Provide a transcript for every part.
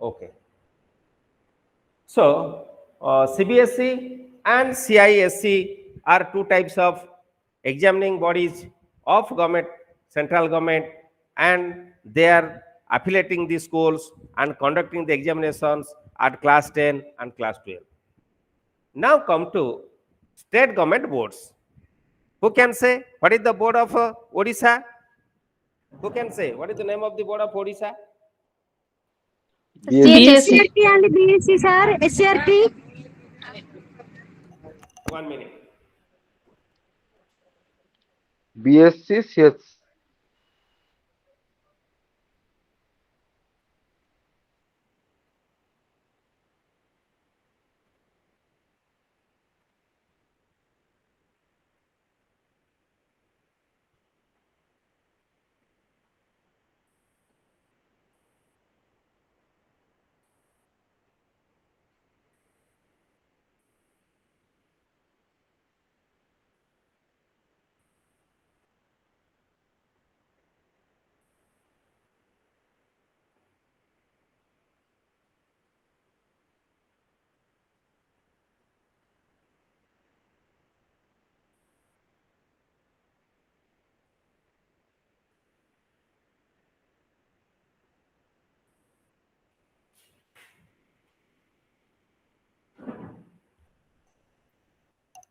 Okay. So, CBSE and CISE are two types of examining bodies of government, central government, and they are affiliating the schools and conducting the examinations at class 10 and class 12. Now come to state government boards. Who can say what is the board of Odisha? Who can say what is the name of the board of Odisha? BSc. SCRT and BSc, sir. SCRT. 1 minute. BSc CS.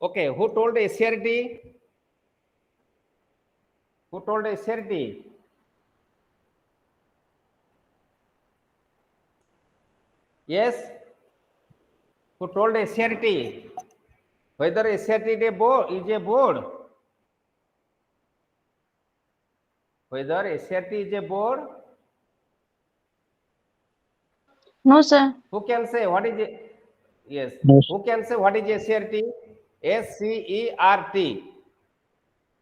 Okay, who told SCRT? Who told SCRT? Yes? Who told SCRT? Whether SCRT is a board, Whether SCRT is a board? No, sir. Who can say what is it? Yes. No. Who can say what is SCRT? SCERT.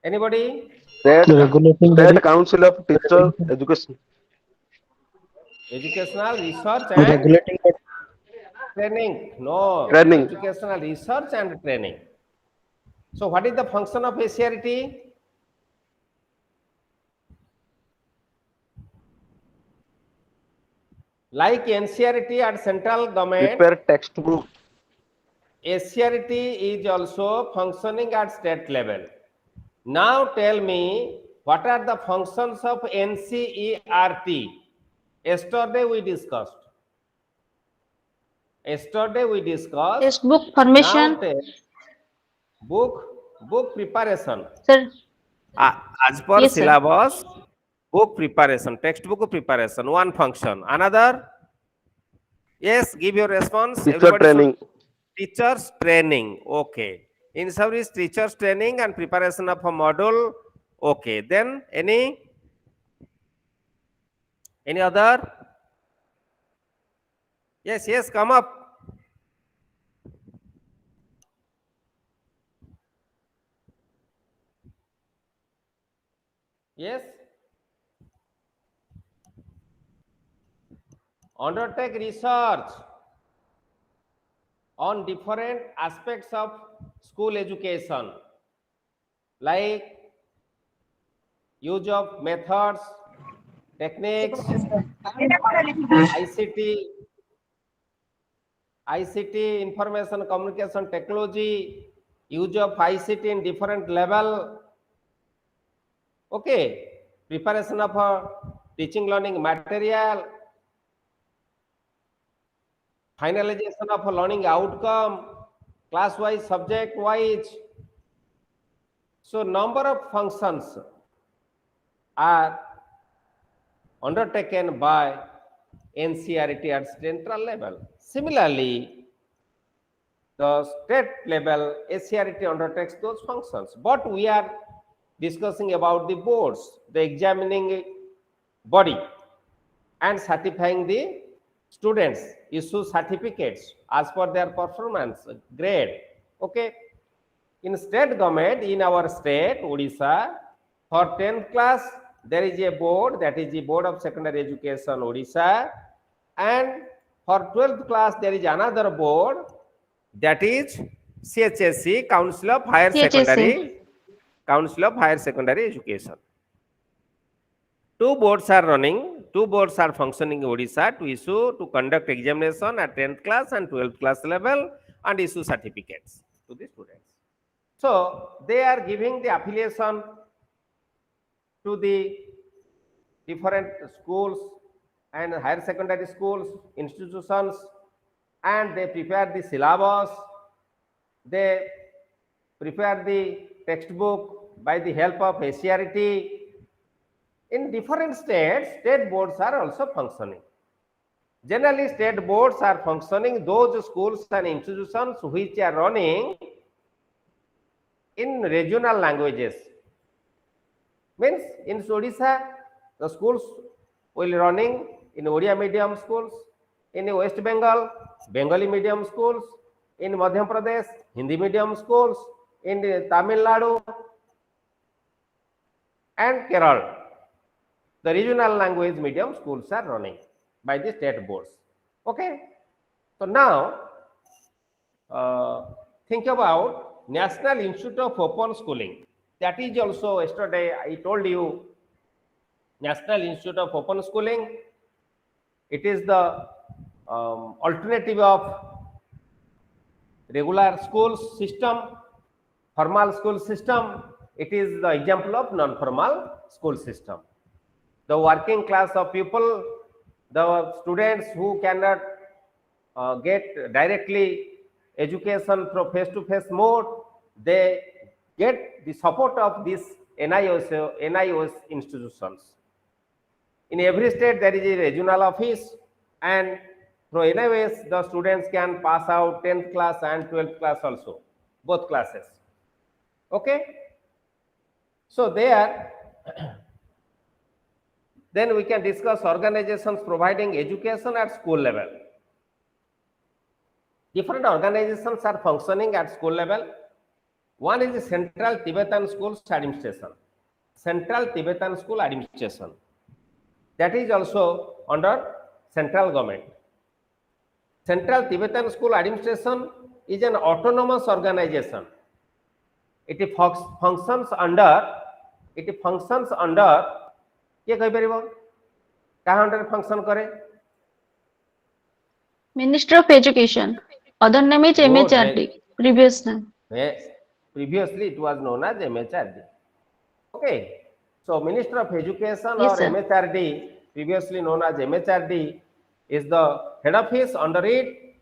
Anybody? State, Regulating body. State Council of Teacher Education. Educational research The and regulating body. training. No. Training. Educational research and training. So what is the function of SCRT? Like NCRT at central government, Prepare textbook. SCRT is also functioning at state level. Now tell me, what are the functions of NCERT? Yesterday we discussed. Textbook formation. Now tell, book preparation. Sir. As per Yes, sir. syllabus, book preparation, textbook preparation, one function. Another? Yes, give your response. Teacher Everybody should- training. Teachers training. Okay. In service, teachers training and preparation of a module. Okay. Then any other? Yes, come up. Yes. Undertake research on different aspects of school education, like use of methods, techniques, ICT, information communication technology, use of ICT in different level. Okay, preparation of a teaching learning material, finalization of a learning outcome, class wise, subject wise. So number of functions are undertaken by NCERT at central level. Similarly, the state level SCERT undertakes those functions. But we are discussing about the boards, the examining body, and certifying the students, issue certificates as per their performance grade. Okay. In state government, in our state, Odisha, for 10th class, there is a board, that is the Board of Secondary Education, Odisha. And for 12th class, there is another board, that is CHSE, Council of Higher CHSE. Council of Higher Secondary Education. Two boards are running, two boards are functioning in Odisha to conduct examination at 10th class and 12th class level and issue certificates to the students. So they are giving the affiliation to the different schools and higher secondary schools, institutions, and they prepare the syllabus, they prepare the textbook by the help of SCRT. In different states, state boards are also functioning. Generally, state boards are functioning those schools and institutions which are running in regional languages. Means in Odisha, the schools will running in Odia medium schools, in West Bengal, Bengali medium schools, in Madhya Pradesh, Hindi medium schools, in Tamil Nadu and Kerala. The regional language medium schools are running by the state boards. Okay. So now think about National Institute of Open Schooling. That is also yesterday I told you National Institute of Open Schooling. It is the alternative of regular school system, formal school system. It is the example of non-formal school system. The working class of people, the students who cannot get directly education through face-to-face mode, they get the support of these NIOS institutions. In every state there is a regional office, and through NIOS the students can pass out 10th class and 12th class also, both classes. Okay. So there then we can discuss organizations providing education at school level. Different organizations are functioning at school level. One is the Central Tibetan Schools Administration. Central Tibetan School Administration. That is also under central government. Central Tibetan School Administration is an autonomous organization. It functions under किए कहि परिबो कहा under function करे Ministry of Education. Other name is MHRD. Previous name. Previously it was known as MHRD. Okay. So Minister of Education Yes, or sir. MHRD, previously known as MHRD, is the head office. Under it,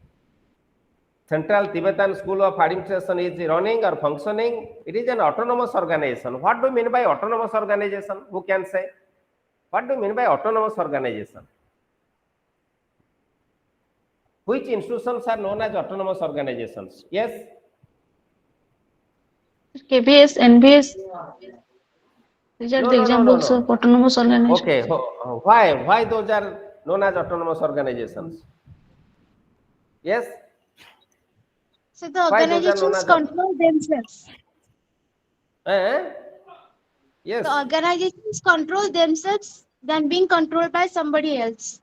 Central Tibetan School of Administration is running or functioning. It is an autonomous organization. What do you mean by autonomous organization? Who can say? What do you mean by autonomous organization? Which institutions are known as autonomous organizations? Yes? KBS, NBS. These are No, the no, no, no, examples no. of autonomous organizations. Okay. Why those are known as autonomous organizations? Yes? So the Why those are known organizations as control themselves. Yes. The organizations control themselves than being controlled by somebody else.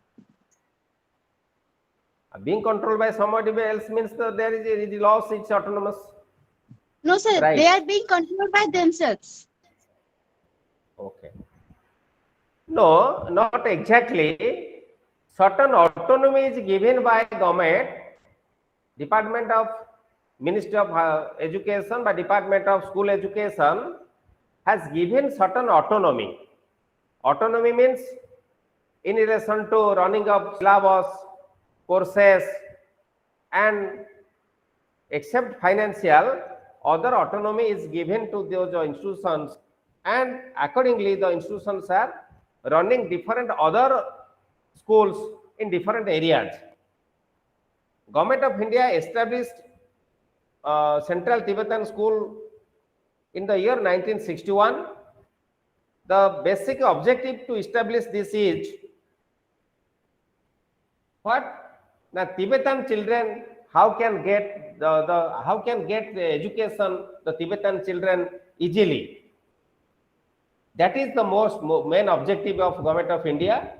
Being controlled by somebody else means that there is the laws, it's autonomous. No, sir, Right. they are being controlled by themselves. Okay. No, not exactly. Certain autonomy is given by government, Department of Ministry of Education, by Department of School Education has given certain autonomy. Autonomy means in relation to running of syllabus, courses, and except financial, other autonomy is given to those institutions, and accordingly the institutions are running different other schools in different areas. Government of India established Central Tibetan School in the year 1961. The basic objective to establish this is what? Now Tibetan children how can get the education, the Tibetan children easily. That is the main objective of Government of India.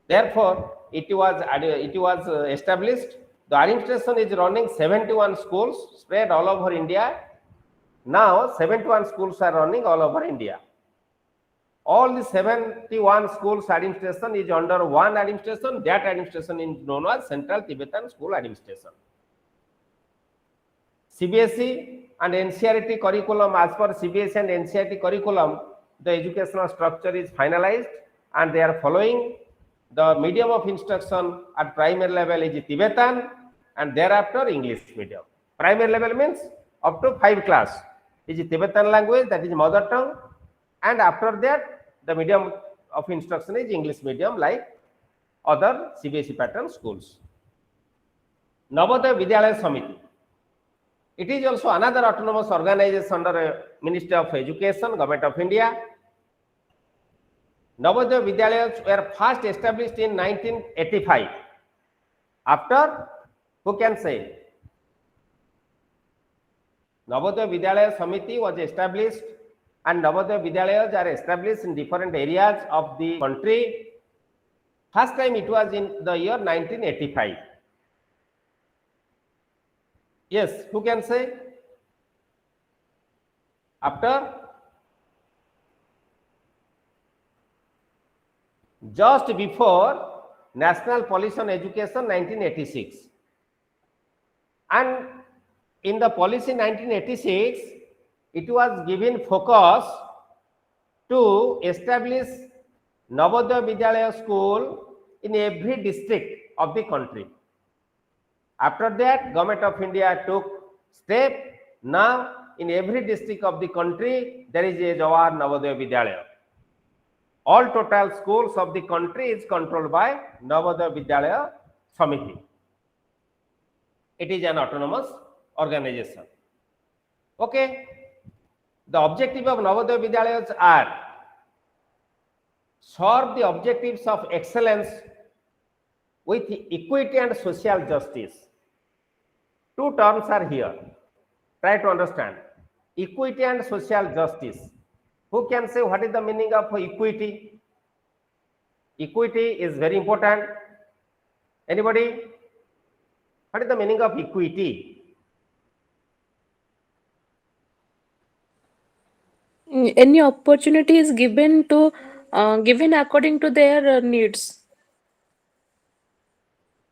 Therefore, it was established. The administration is running 71 schools spread all over India. Now 71 schools are running all over India. All the 71 schools administration is under one administration. That administration is known as Central Tibetan School Administration. CBSE and NCERT curriculum, as per CBSE and NCERT curriculum, the educational structure is finalized and they are following. The medium of instruction at primary level is Tibetan and thereafter English medium. Primary level means up to 5 class is Tibetan language, that is mother tongue, and after that the medium of instruction is English medium like other CBSE pattern schools. Navodaya Vidyalaya Samiti. It is also another autonomous organization under Ministry of Education, Government of India. Navodaya Vidyalayas were first established in 1985. After, who can say? Navodaya Vidyalaya Samiti was established and Navodaya Vidyalayas are established in different areas of the country. First time it was in the year 1985. Yes, who can say? After? Just before National Policy on Education 1986. And in the policy 1986, it was given focus to establish Navodaya Vidyalaya school in every district of the country. After that, Government of India took step. Now, in every district of the country, there is a Jawahar Navodaya Vidyalaya. All total schools of the country is controlled by Navodaya Vidyalaya Samiti. It is an autonomous organization. Okay. The objective of Navodaya Vidyalayas are serve the objectives of excellence with equity and social justice. Two terms are here. Try to understand. Equity and social justice. Who can say what is the meaning of equity? Equity is very important. Anybody? What is the meaning of equity? Any opportunity is given according to their needs.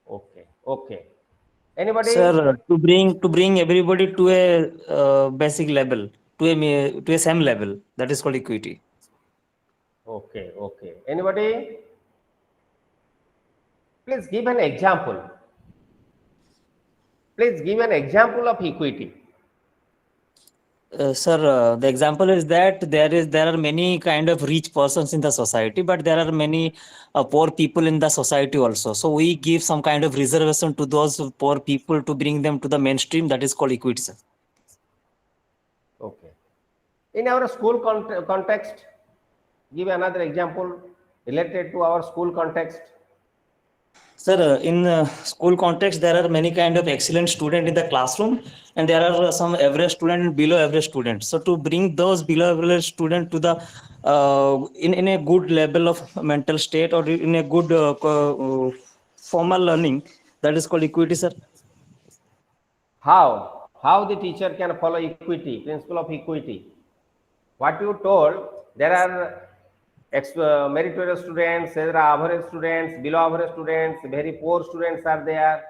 Okay. Okay. Anybody? Sir, to bring everybody to a basic level, to a same level, that is called equity. Okay. Okay. Anybody? Please give an example. Please give an example of equity. Sir, the example is that there are many kind of rich persons in the society, but there are many poor people in the society also. So we give some kind of reservation to those poor people to bring them to the mainstream. That is called equity, sir. Okay. In our school context, give another example related to our school context. Sir, in school context, there are many kind of excellent student in the classroom, and there are some average student and below average students. So to bring those below average student to the in a good level of mental state or in a good formal learning, that is called equity, sir. How the teacher can follow equity, principle of equity? What you told, there are meritorious students, there are average students, below average students, very poor students are there.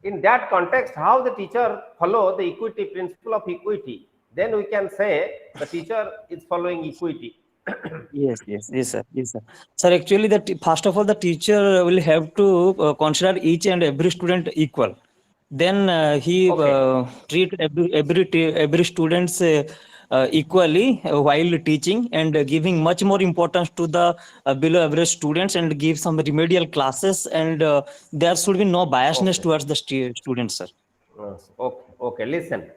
In that context, how the teacher follow the equity, principle of equity? Then we can say the teacher is following equity. Yes, sir. Yes, sir. Sir, actually, first of all, the teacher will have to consider each and every student equal. Then he Okay. treat every students equally while teaching and giving much more importance to the below average students and give some remedial classes, and there should be no biasness Okay. towards the students, sir. Yes. Okay. Okay. Listen.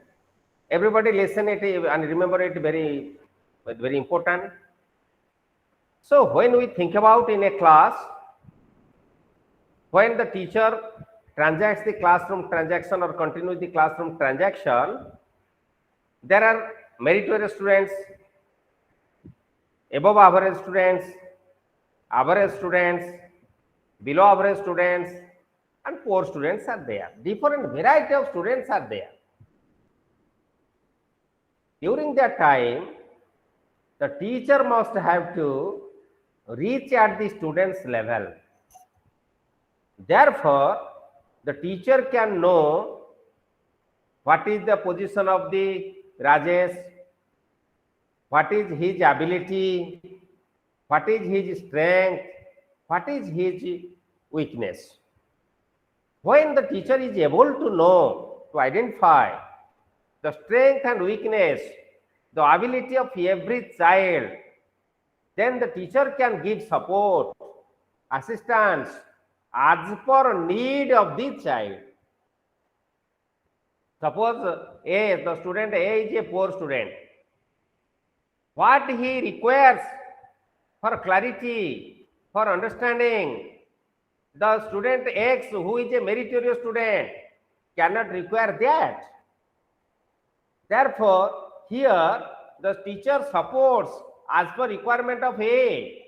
Everybody listen it and remember it very important. So when we think about in a class, when the teacher transacts the classroom transaction or continues the classroom transaction, there are meritorious students, above average students, below average students, and poor students are there. Different variety of students are there. During that time, the teacher must have to reach at the student's level. Therefore, the teacher can know what is the position of the Rajesh, what is his ability, what is his strength, what is his weakness. When the teacher is able to know, to identify the strength and weakness, the ability of every child, then the teacher can give support, assistance as per need of the child. Suppose the student A is a poor student. What he requires for clarity, for understanding, the student X, who is a meritorious student, cannot require that. Therefore, here the teacher supports as per requirement of A,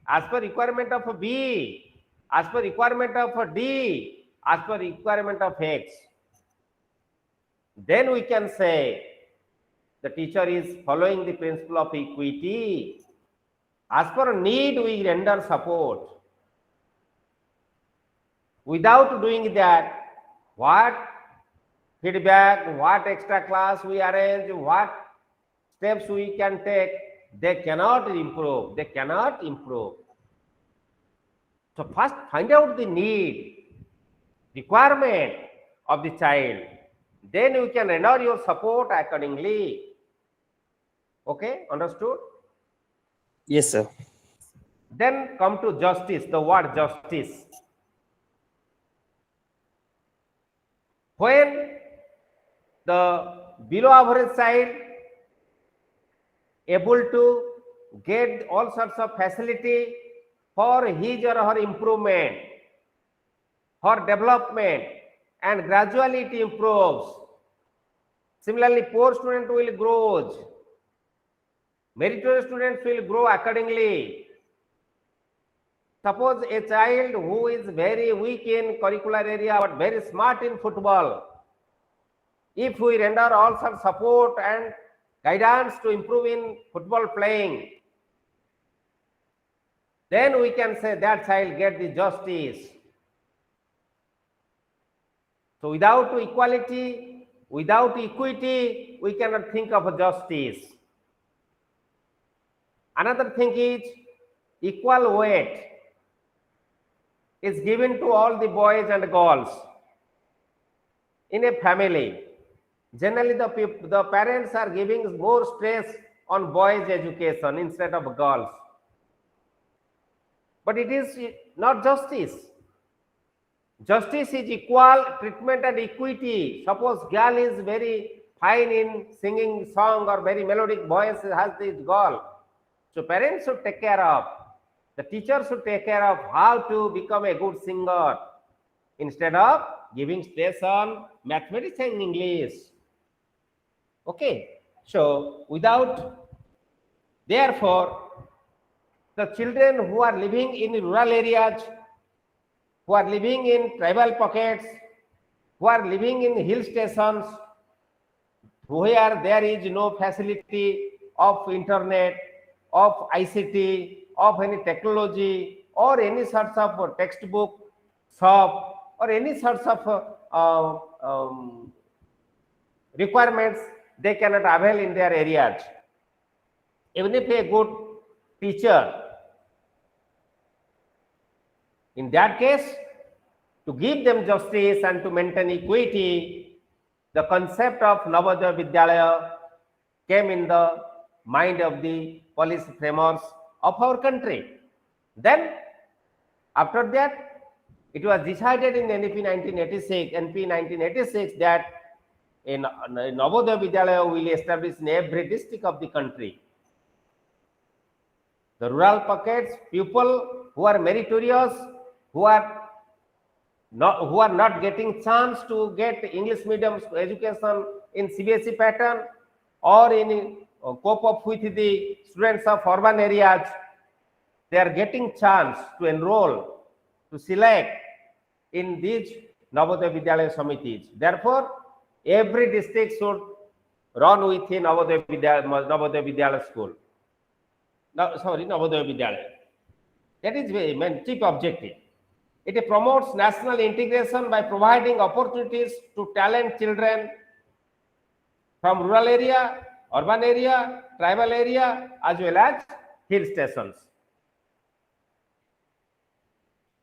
as per requirement of B, as per requirement of D, as per requirement of X. Then we can say the teacher is following the principle of equity. As per need, we render support. Without doing that, what feedback, what extra class we arrange, what steps we can take, they cannot improve. They cannot improve. So first find out the need, requirement of the child. Then you can render your support accordingly. Okay, understood? Yes, sir. Then come to justice, the word justice. When the below average child able to get all sorts of facility for his or her improvement, for development, and gradually it improves. Similarly, poor student will grow. Meritorious students will grow accordingly. Suppose a child who is very weak in curricular area but very smart in football, if we render all sorts of support and guidance to improve in football playing, then we can say that child get the justice. So without equality, without equity, we cannot think of justice. Another thing is equal weight is given to all the boys and girls in a family. Generally, the parents are giving more stress on boys' education instead of girls. But it is not justice. Justice is equal treatment and equity. Suppose girl is very fine in singing song or very melodic voice has this girl. So parents should take care of, the teacher should take care of how to become a good singer instead of giving stress on mathematics and English. Okay, so therefore, the children who are living in rural areas, who are living in tribal pockets, who are living in hill stations, where there is no facility of internet, of ICT, of any technology, or any sorts of textbook shop, or any sorts of requirements they cannot avail in their areas. Even if a good teacher, in that case, to give them justice and to maintain equity, the concept of Navodaya Vidyalaya came in the mind of the policy frameworks of our country. Then, after that, it was decided in NEP 1986 that in Navodaya Vidyalaya will establish in every district of the country. The rural pockets, people who are meritorious, who are not getting chance to get English medium education in CBSE pattern or in cope up with the students of urban areas, they are getting chance to enroll, to select in these Navodaya Vidyalaya Samitis. Therefore, every district should run with a Navodaya Vidyalaya school. Navodaya Vidyalaya. That is the main chief objective. It promotes national integration by providing opportunities to talent children from rural area, urban area, tribal area, as well as hill stations.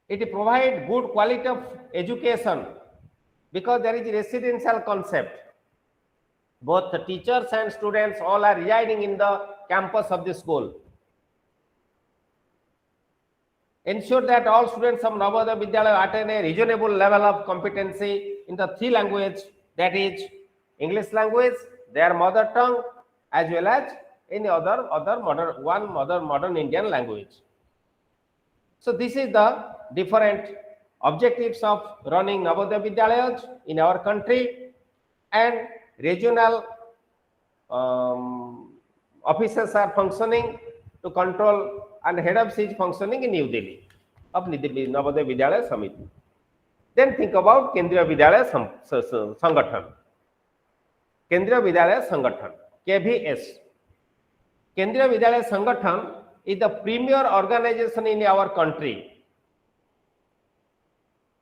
It provides good quality of education because there is a residential concept. Both the teachers and students all are residing in the campus of the school. Ensure that all students of Navodaya Vidyalaya attain a reasonable level of competency in the three languages, that is English language, their mother tongue, as well as any other modern Indian language. So this is the different objectives of running Navodaya Vidyalayas in our country, and regional officers are functioning to control, and head office is functioning in New Delhi of Navodaya Vidyalaya Samiti. Then think about Kendriya Vidyalaya Sangathan. Kendriya Vidyalaya Sangathan, KVS. Kendriya Vidyalaya Sangathan is the premier organization in our country,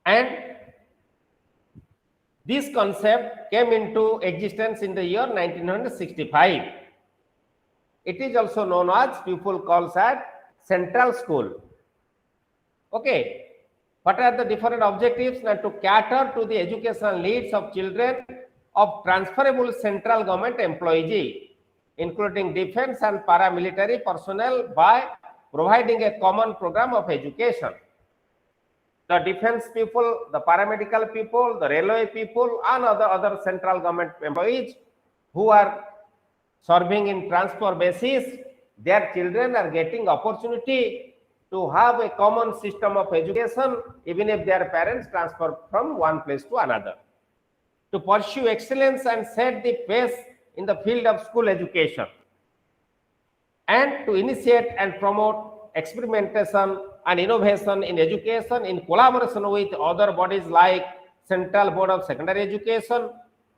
and this concept came into existence in the year 1965. It is also known as, people calls as Central School. Okay, what are the different objectives? Now, to cater to the educational needs of children of transferable central government employees, including defense and paramilitary personnel, by providing a common program of education. The defense people, the paramedical people, the railway people, and other central government employees who are serving in transfer basis, their children are getting opportunity to have a common system of education, even if their parents transfer from one place to another. To pursue excellence and set the pace in the field of school education, and to initiate and promote experimentation and innovation in education in collaboration with other bodies like Central Board of Secondary Education,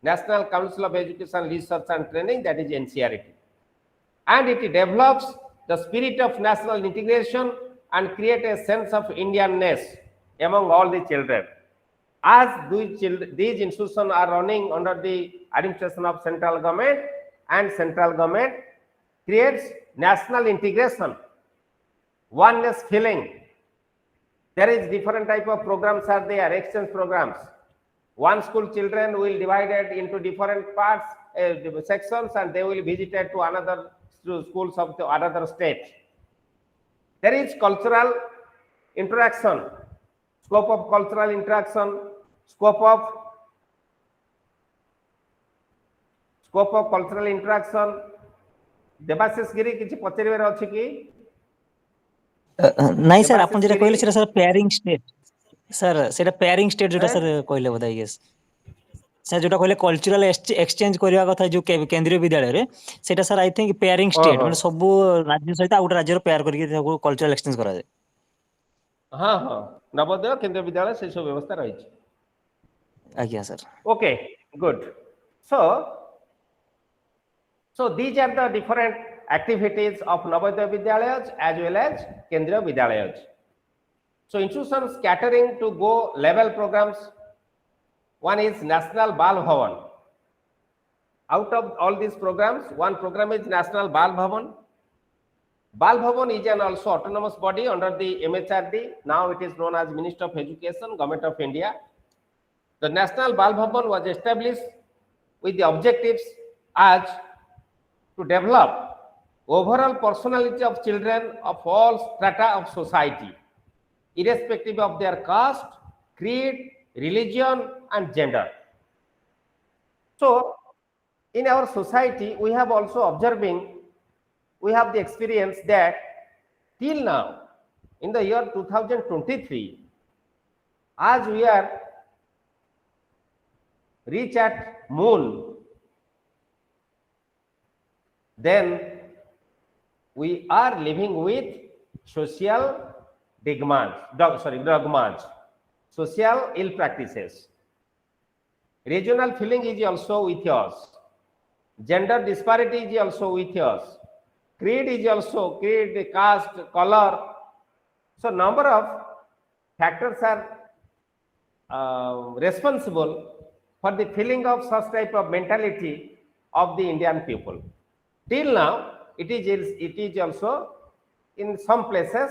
National Council of Education Research and Training, that is NCRT. And it develops the spirit of national integration and create a sense of Indianness among all the children. As these institutions are running under the administration of central government, and central government creates national integration, oneness feeling. There is different type of programs are there, exchange programs. One school children will divided into different parts, sections, and they will visited to another schools of the another state. There is cultural interaction, scope of cultural interaction, scope of cultural interaction. Debasis Giri किछि पचरिबार अछि कि? ନାଇଁ sir, ଆପଣ ଯେଟା କହିଲେ ସେଟା sir pairing state, sir ସେଟା pairing state ଯୋଟା sir କହିଲେ ବୋଧେ, yes ସାର୍ ଯୋଟା କହିଲେ କଲଚରାଲ ଏକ୍ସଚେଞ୍ଜ କରିବା କଥା ଯୋଉ କେନ୍ଦ୍ରୀୟ ବିଦ୍ୟାଳୟରେ, ସେଟା sir I think pairing state, ମାନେ ସବୁ ରାଜ୍ୟ ସହିତ ଆଉ ଗୋଟେ ରାଜ୍ୟର ପେୟାର କରିକି ତାକୁ କଲଚରାଲ ଏକ୍ସଚେଞ୍ଜ କରାଯାଏ। ହଁ ହଁ, ନବୋଦୟ କେନ୍ଦ୍ରୀୟ ବିଦ୍ୟାଳୟ ସେ ସବୁ ବ୍ୟବସ୍ଥା ରହିଛି। ଆଜ୍ଞା sir. Okay, good. So these are the different activities of Navodaya Vidyalayas as well as Kendriya Vidyalayas. So institutions catering to go level programs. One is National Bal Bhavan. Out of all these programs, one program is National Bal Bhavan. Bal Bhavan is an also autonomous body under the MHRD. Now it is known as Ministry of Education, Government of India. The National Bal Bhavan was established with the objectives as to develop overall personality of children of all strata of society, irrespective of their caste, creed, religion, and gender. So, in our society, we have also observing, we have the experience that till now, in the year 2023, as we are reach at moon, then we are living with social dogmas, social ill practices. Regional feeling is also with us. Gender disparity is also with us. creed is also creed, caste, color. So number of factors are responsible for the feeling of such type of mentality of the Indian people. Till now, it is also in some places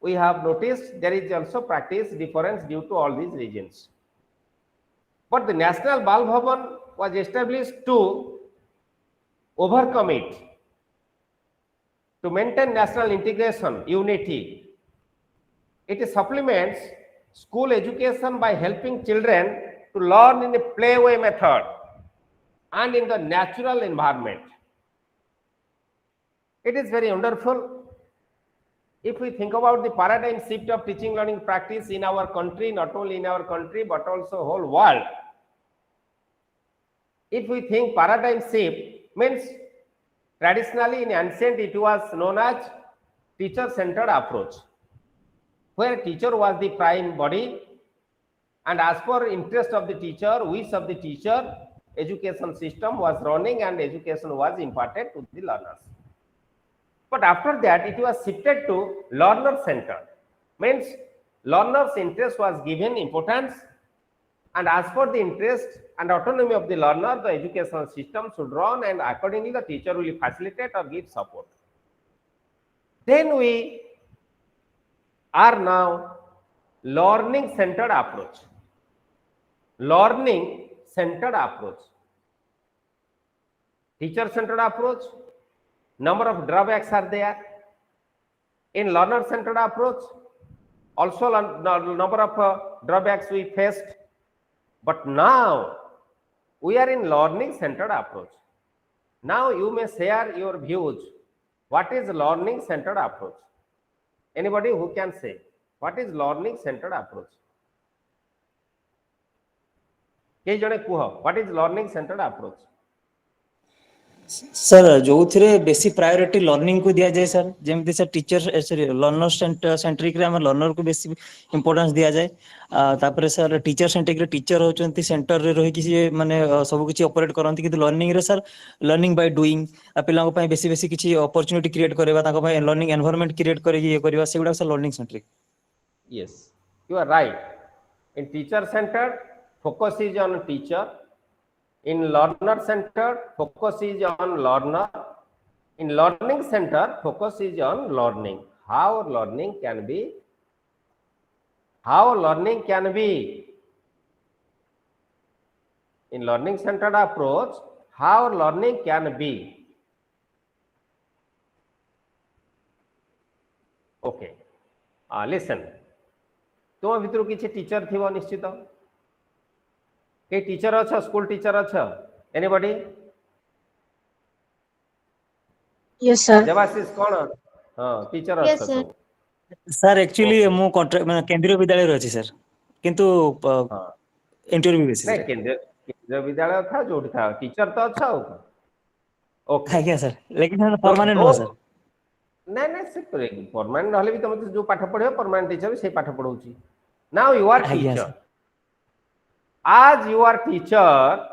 we have noticed there is also practice difference due to all these reasons. But the National Bal Bhavan was established to overcome it, to maintain national integration, unity. It supplements school education by helping children to learn in a playway method and in the natural environment. It is very wonderful. If we think about the paradigm shift of teaching learning practice in our country, not only in our country but also whole world, if we think paradigm shift means traditionally in ancient it was known as teacher-centered approach, where teacher was the prime body and as per interest of the teacher, wish of the teacher, education system was running and education was imparted to the learners. But after that, it was shifted to learner-centered, means learner's interest was given importance, and as per the interest and autonomy of the learner, the educational system should run, and accordingly the teacher will facilitate or give support. Then we are now learning-centered approach. Learning-centered approach. Teacher-centered approach, number of drawbacks are there. In learner-centered approach, also number of drawbacks we faced. But now we are in learning-centered approach. Now you may share your views. What is learning-centered approach? Anybody who can say what is learning-centered approach? Ke jane kuha, what is learning-centered approach? Sir जो बेसी priority learning को दिया जाए sir, जेमती sir teacher sorry learner centric रे हम learner को बेसी इंपोर्टेंस दिया जाए. तापर सर टीचर सेंट्रिक रे टीचर होचंती सेंटर रे रही कि माने सब किछि ऑपरेट करंती, कि लर्निंग रे सर लर्निंग बाय डूइंग पिला को बेसी बेसी किछि अपॉर्चुनिटी क्रिएट करबा, ताको भाई लर्निंग एनवायरनमेंट क्रिएट करे ये करबा, सेगुडा sir learning centric. Yes, you are right. In teacher centered, focus is on teacher. In learner centered, focus is on learner. In learning center, focus is on learning. How learning can be? How learning can be? In learning centered approach, how learning can be? Okay. Listen. तुम भितर किसी teacher थी निश्चित के teacher अच्छा school teacher अच्छा anybody Yes, sir. Debashish कौन हां टीचर Yes, अच्छा sir. तो सर एक्चुअली Okay. मु कॉन्ट्रैक्ट माने केंद्रीय विद्यालय रे अछि सर, किंतु हां इंटरव्यू बेसिस नहीं रे. केंद्रीय विद्यालय था जो था टीचर तो अच्छा होगा. ओके आज्ञा सर, लेकिन सर परमानेंट नो सर. नहीं नहीं से परमानेंट हले भी तुम जो पाठ पढ़ियो परमानेंट टीचर भी से पाठ पढ़ौची. नाउ यू आर आज्ञा teacher. Sir. As you are teacher,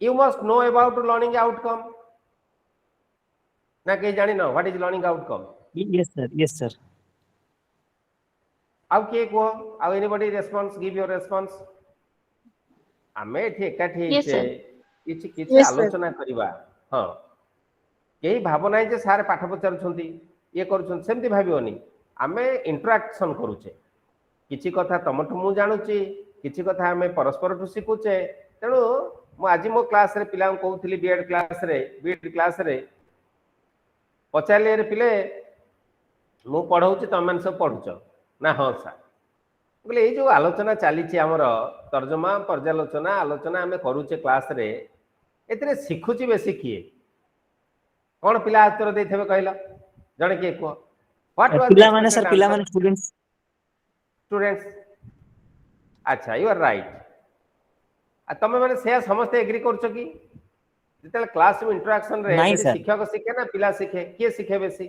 you must know about learning outcome. ना कहीं जानी ना what is learning outcome. Yes sir, yes sir. अब किए को अब anybody response, give your response. आमे एठी एकाठी Yes, छे sir. किछि किछि Yes, sir. आलोचना करिबा. हां केही भाव नाही जे सारे पाठ पचारुछंती ये करूछन सेमति भाबियोनी. आमे इंटरैक्शन करूछे किछि कथा तमठु मु जानुची किछि कथा आमे परस्पर ठु सिखुचे. तेणु मु आज मो क्लास रे पिला को कहउथिली बीएड क्लास रे पचारले रे पिले मु पढौची तम मन सब पढुछ ना. हां सर बोले ये जो आलोचना चली आमर तर्जमा पर्यालोचना आलोचना आम करुचे क्लास रे एतरे शिखुची बेसी किए कौन पिला उत्तर देथिबे कहला जने के को व्हाट वाज पिला माने सर, पिला माने स्टूडेंट्स. स्टूडेंट्स. अच्छा यू आर राइट. तमे माने से समस्त एग्री करछो कि जेतले क्लासरूम इंटरेक्शन रे नहीं, बेसी सर. शिक्षक सीखे ना पिला सीखे के सीखे बेसी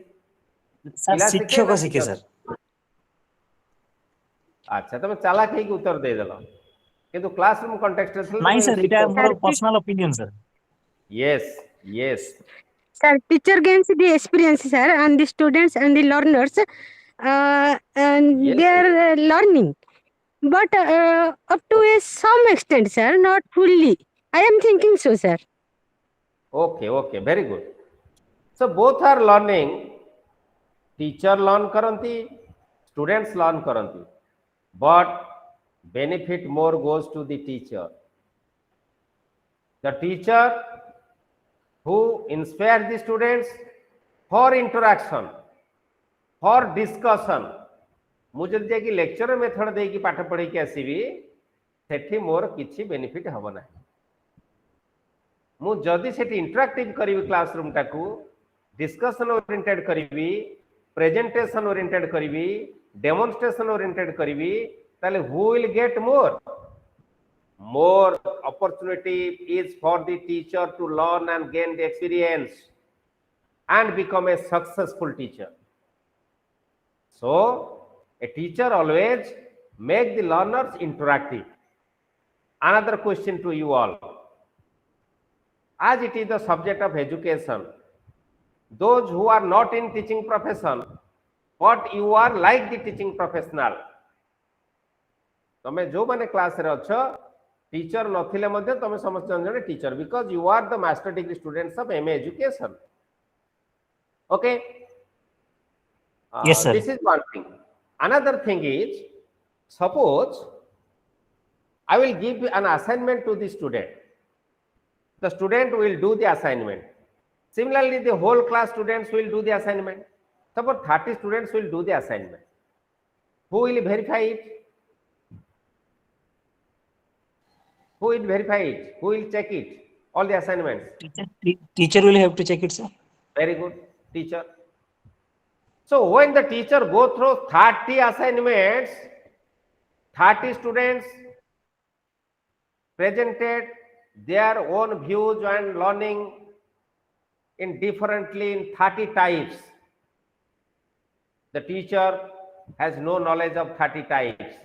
सर पिला सीखे शिक्षक ना सीखे टीचर? सर. अच्छा तमे चालाक है कि उत्तर दे देलो किंतु क्लासरूम कॉन्टेक्स्ट रे नहीं सर, इटा more personal opinion sir. Yes yes Sir, teacher gains the experience, sir, and the students and the learners, and Yes, they yes. are learning. But up to a some extent, sir, not fully. I am thinking so, sir. Okay, okay, very good. So both are learning. Teacher learn karanti, students learn karanti, but benefit more goes to the teacher. The teacher who inspires the students for interaction, for discussion. ମୁଁ ଯଦି ଯାଇକି lecture method ଦେଇକି ପାଠ ପଢେଇକି ଆସିବି ସେଠି ମୋର କିଛି benefit ହବ ନାହିଁ। ମୁଁ ଯଦି ସେଠି ଇଣ୍ଟରାକ୍ଟିଭ କରିବି କ୍ଲାସରୁମ ଟାକୁ, ଡିସ୍କସନ ଓରିଏଣ୍ଟେଡ କରିବି, ପ୍ରେଜେଣ୍ଟେସନ ଓରିଏଣ୍ଟେଡ କରିବି, ଡେମନଷ୍ଟ୍ରେସନ ଓରିଏଣ୍ଟେଡ କରିବି, ତାହେଲେ ହୁ ୱିଲ୍ ଗେଟ୍ ମୋର? More opportunity is for the teacher to learn and gain the experience and become a successful teacher. So a teacher always make the learners interactive. Another question to you all, as it is the subject of education, those who are not in teaching profession, but you are like the teaching professional, तमे जो माने class रे अछ teacher नथिले मध्ये तमे समस्त जन जने teacher, because you are the master degree students of MA education. Okay, Yes, sir. this is one thing. Another thing is, suppose I will give an assignment to the student. The student will do the assignment. Similarly, the whole class students will do the assignment. Suppose 30 students will do the assignment. Who will verify it? Who will verify it? Who will check it? All the assignments. Teacher will have to check it, sir. Very good, teacher. So when the teacher go through 30 assignments, 30 students presented their own views and learning in differently in 30 types. The teacher has no knowledge of 30 types.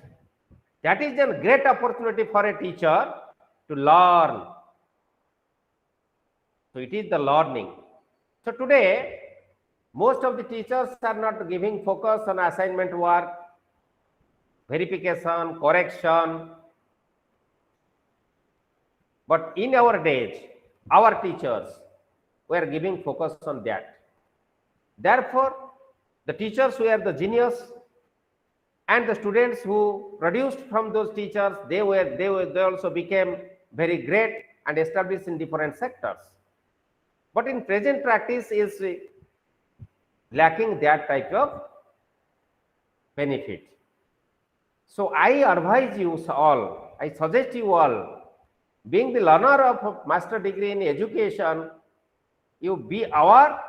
That is a great opportunity for a teacher to learn. So it is the learning. So today, most of the teachers are not giving focus on assignment work, verification, correction. But in our days, our teachers were giving focus on that. Therefore, the teachers were the genius, and the students who produced from those teachers, they also became very great and established in different sectors. But in present practice is lacking that type of benefit. So I advise you all, I suggest you all, being the learner of master degree in education, you be aware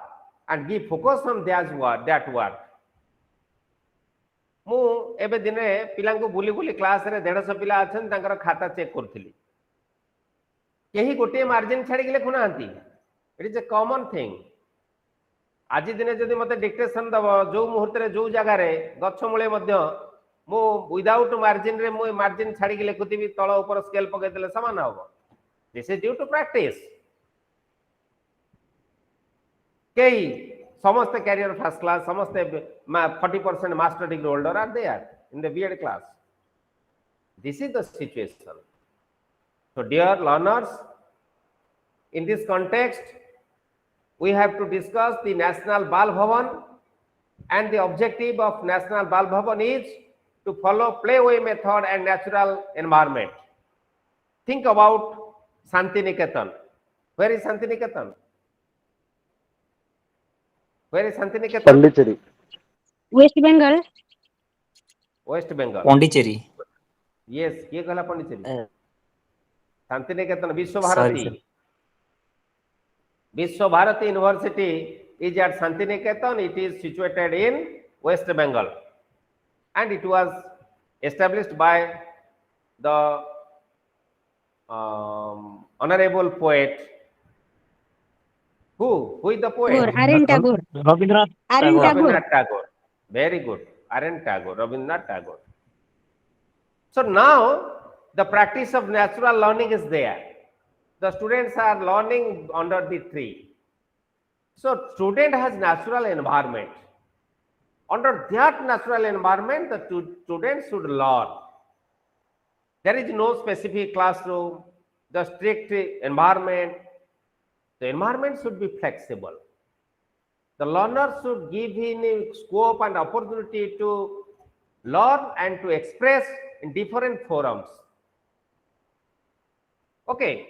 and give focus on that work. मु एबे दिने पिलांको बुली बुली class रे 150 पिला अछन तांकर खाता check करथिली, केही गोटे margin छाडी गेले खुनांती. It is a common thing. आज दिने जदि मते डिक्टेशन दबो जो मुहूर्त रे जो जगह रे गच्छ मूले मध्य मु विदाउट मार्जिन रे मु मार्जिन छाडी गेले कुतिबी तळ ऊपर स्केल पके देले समान हबो. This is due to practice. केही समस्त कैरियर फर्स्ट क्लास, समस्त 40% master degree holder are there in the B.Ed class. This is the situation. So dear learners, in this context, we have to discuss the National Bal Bhavan, and the objective of National Bal Bhavan is to follow playway method and natural environment. Think about Santiniketan. Where is Santiniketan? Where is Santiniketan? Pondicherry. West Bengal. West Bengal. Pondicherry. Yes, ये कहला Pondicherry. Santiniketan Vishwa Sorry, Bharati. sir. Vishwa Bharati University is at Santiniketan. It is situated in West Bengal, and it was established by the honorable poet. Who is the poet? Arun Tagore. Rabindranath Arun Tagore. Tagore. Rabindranath Tagore. Very good. Arun Tagore, Rabindranath Tagore. So now the practice of natural learning is there. The students are learning under the tree. So student has natural environment. Under that natural environment, the students should learn. There is no specific classroom, the strict environment. The environment should be flexible. The learner should give him a scope and opportunity to learn and to express in different forums. Okay.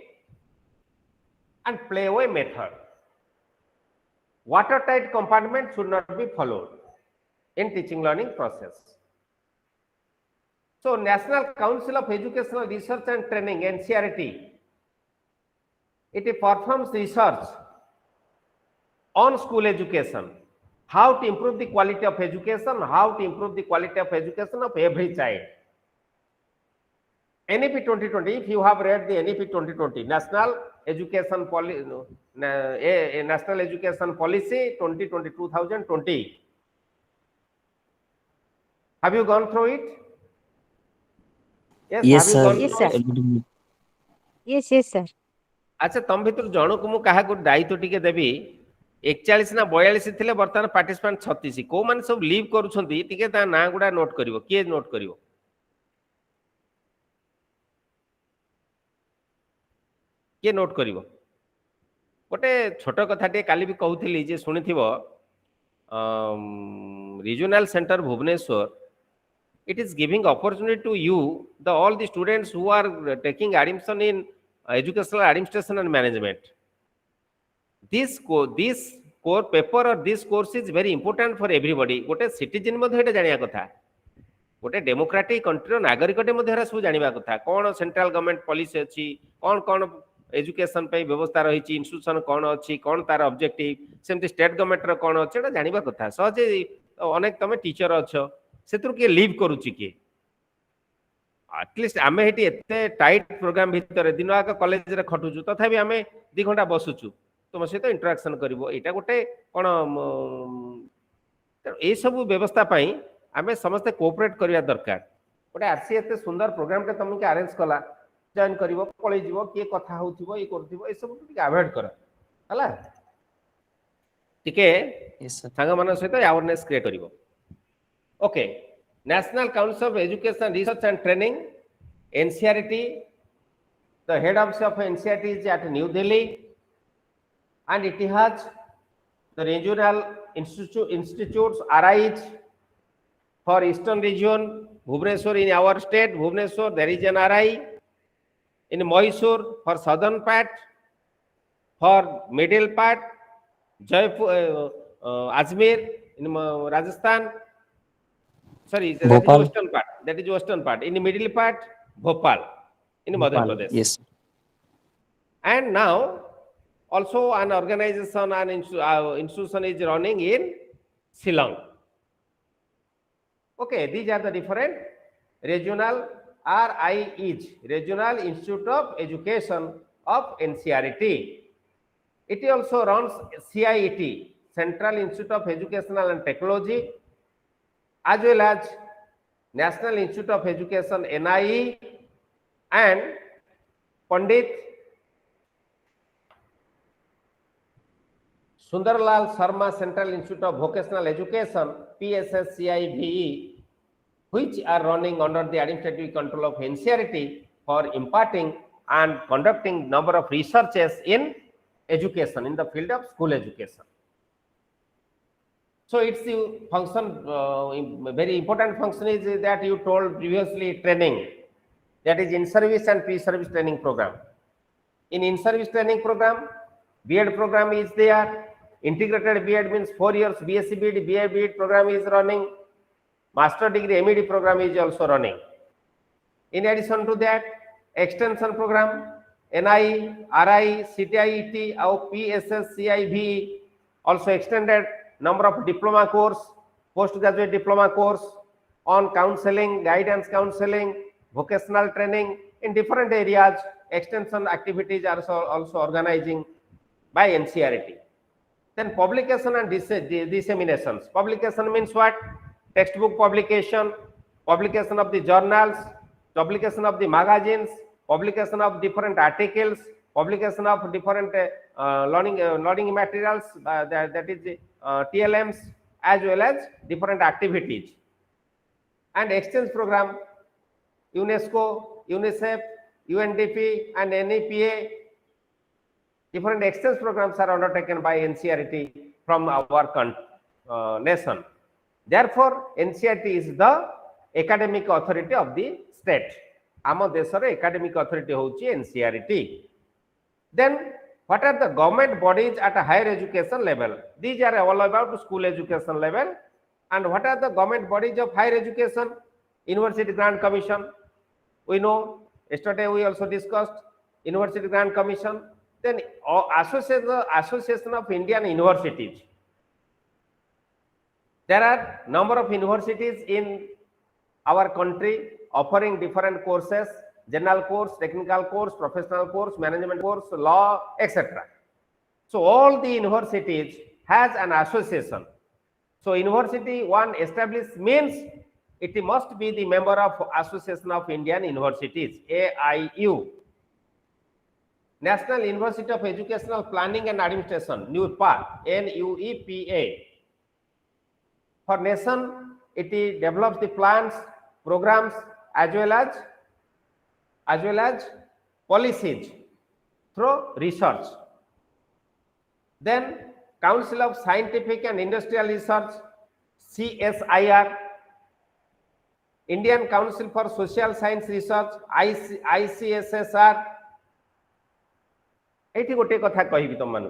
And playaway method. Watertight compartment should not be followed in teaching learning process. So National Council of Educational Research and Training, NCRT, it performs research on school education, how to improve the quality of education, how to improve the quality of education of every child. NEP 2020, if you have read the NEP 2020, National Education Policy, National Education Policy 2020. Have you gone through it? Yes, Yes, have you sir. gone Yes, through sir. it? Yes, sir. अच्छा तुम भितर जनक मु क्या दायित्व टिके देवी 41 ना 42 थिले वर्तमान पार्टिसिपेंट 36 को माने सब लीव करूछंती टिके ता ना गुडा नोट करिवो के नोट करिवो के नोट करिवो गोटे छोट कथाटे काली भी कहूथिली जे सुनिथिबो regional centre Bhubaneswar it is giving opportunity to you all the students who are taking admission in educational administration and management. This core paper or this course is very important for everybody. गोटे citizen मध्ये एटा जानिया कथा गोटे democratic country नागरिकटे मध्ये हरा सब जानिबा कथा कोन central government policy अछि कोन एजुकेशन पे व्यवस्था रही इंस्टीट्यूशन कोन अछि कोन तार ऑब्जेक्टिव सेमति स्टेट गवर्नमेंट रो कोन अछि एटा जानिबा कथा सहजे अनेक तमे टीचर अछो सेतुर के लीव करूची के एटलिस्ट आमे हेटी एते टाइट प्रोग्राम भितर दिन आका कॉलेज रे खटुचु तथापि आमे 2 घंटा बसुचु तुम सहित इंटरेक्शन करिवो एटा गोटे कोन ए सब व्यवस्था पई आमे समस्त कोऑपरेट करिया दरकार गोटे आरसी एते सुंदर प्रोग्राम के तुमके अरेंज कला जॉइन करिवो पळै जीवो के कथा होथिबो ए करथिबो ए सब टिके अवॉइड कर हला टिके Yes, sir. संग मन सहित अवेयरनेस क्रिएट करिवो Okay, National Council of Education Research and Training, NCRT. The head office of NCRT is at New Delhi, and it has the regional institutes RIs for Eastern region. Bhubaneswar in our state, Bhubaneswar there is an RI. In Mysore for southern part, for middle part, Jaipur, Ajmer in Rajasthan. Sorry, that is Bhopal. western part. That is western part. In the middle part, Bhopal, in Madhya Pradesh. Yes. And now, also an organization and institution is running in Shillong. Okay, these are the different regional RIEs, Regional Institute of Education of NCRT. It also runs CIET, Central Institute of Educational and Technology, as well as National Institute of Education NIE and Pandit Sundarlal Sharma Central Institute of Vocational Education PSSCIVE, which are running under the administrative control of NCRT for imparting and conducting number of researches in education in the field of school education. So its function, very important function is that you told previously, training, that is in-service and pre-service training program. In in-service training program, B.Ed program is there. Integrated B.Ed means 4 years BSc B.Ed, BA B.Ed program is running. Master degree MED program is also running. In addition to that, extension program, NI, RI, CTIET, or PSSCIV, also extended number of diploma course, postgraduate diploma course on counseling, guidance counseling, vocational training in different areas. Extension activities are also organizing by NCRT. Then publication and disseminations. Publication means what? Textbook publication, publication of the journals, publication of the magazines, publication of different articles, publication of different learning materials, that is TLMs, as well as different activities, and exchange program, UNESCO, UNICEF, UNDP, and NEPA. Different exchange programs are undertaken by NCERT from our nation. Therefore, NCERT is the academic authority of the state. Our desar academic authority hochi NCERT. Then, what are the government bodies at a higher education level? These are all about school education level. And what are the government bodies of higher education? University Grant Commission. We know, yesterday we also discussed University Grant Commission. Then Association of Indian Universities. There are number of universities in our country offering different courses, general course, technical course, professional course, management course, law, etc. So all the universities has an association. So university one established means it must be the member of Association of Indian Universities, AIU. National University of Educational Planning and Administration, NUEPA, NUEPA. For nation, it develops the plans, programs, as well as policies through research. Then Council of Scientific and Industrial Research, CSIR, Indian Council for Social Science Research, ICSSR. एठी गोटे कथा कहिबि तुम मानु,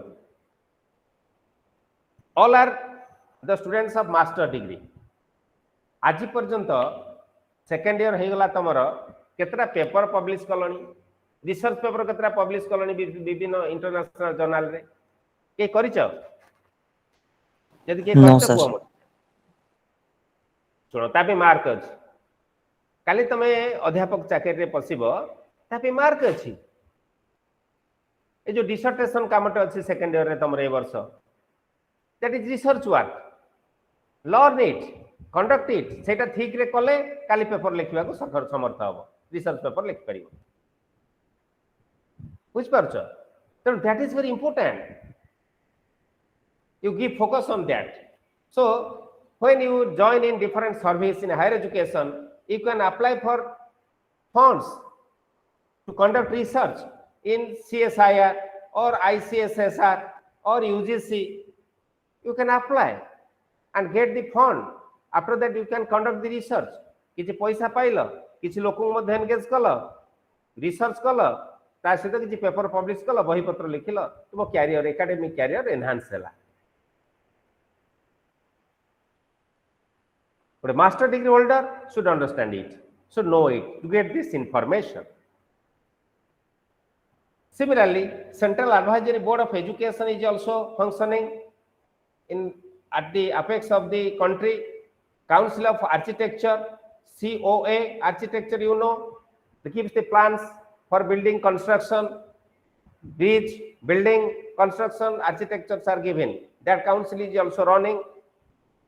all are the students of master degree. आज पर्यंत second year हो गला तुमर केतरा पेपर पब्लिश कलनी, रिसर्च पेपर केतरा पब्लिश कलनी विभिन्न इंटरनेशनल जर्नल रे के करिछ? यदि के करछ को सुनो तापे मार्क अछि. काली तमे अध्यापक चाकरी रे पसिबो तापे मार्क अछि. ये जो डिसर्टेशन कामटे अच्छी सेकेंड ईयर रे तमरे वर्ष, that is research work. Learn it, conduct it, सेटा ठीक रे कले काली पेपर लिखिबा को समर्थ हबो, रिसर्च पेपर लिख परिबो. बुझ परछ? तो that is very important. You give focus on that. So when you join in different service in higher education, you can apply for funds to conduct research in CSIR or ICSSR or UGC. You can apply and get the fund. After that you can conduct the research. किछि पैसा pile, किछि लोकक मध्ये engage कल, research कल, ता सहित किछि पेपर पब्लिश कल, बही पत्र लिखिल, तुम कैरियर एकेडमिक कैरियर एनहांस होला. But a master degree holder should understand it, should know it, to get this information. Similarly, Central Advisory Board of Education is also functioning at the apex of the country. Council of Architecture, COA, architecture, you know, it gives the plans for building construction, bridge, building, construction, architectures are given. That council is also running.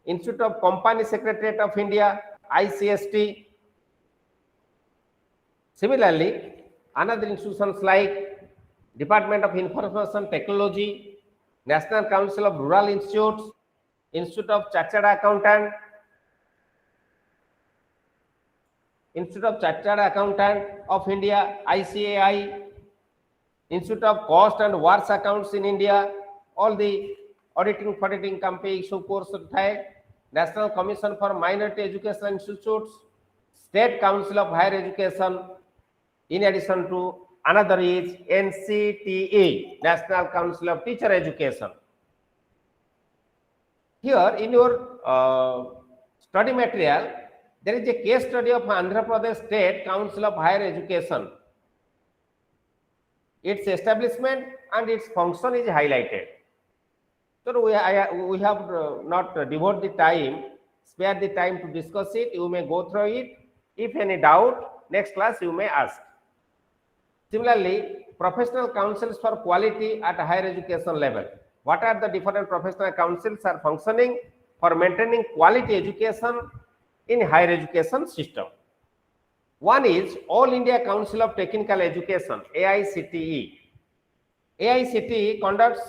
Institute of Company Secretariat of India, ICST. Similarly, another institutions like Department of Information Technology, National Council of Rural Institutes, Institute of Chartered Accountant, Institute of Chartered Accountant of India, ICAI, Institute of Cost and Works Accounts in India, all the auditing company issue course thai, National Commission for Minority Education Institutes, State Council of Higher Education, in addition to another is NCTE, National Council of Teacher Education. Here in your study material, there is a case study of Andhra Pradesh State Council of Higher Education. Its establishment and its function is highlighted. So we have not devote the time, spare the time to discuss it. You may go through it. If any doubt, next class you may ask. Similarly, professional councils for quality at a higher education level. What are the different professional councils are functioning for maintaining quality education in higher education system? One is All India Council of Technical Education, AICTE. AICT conducts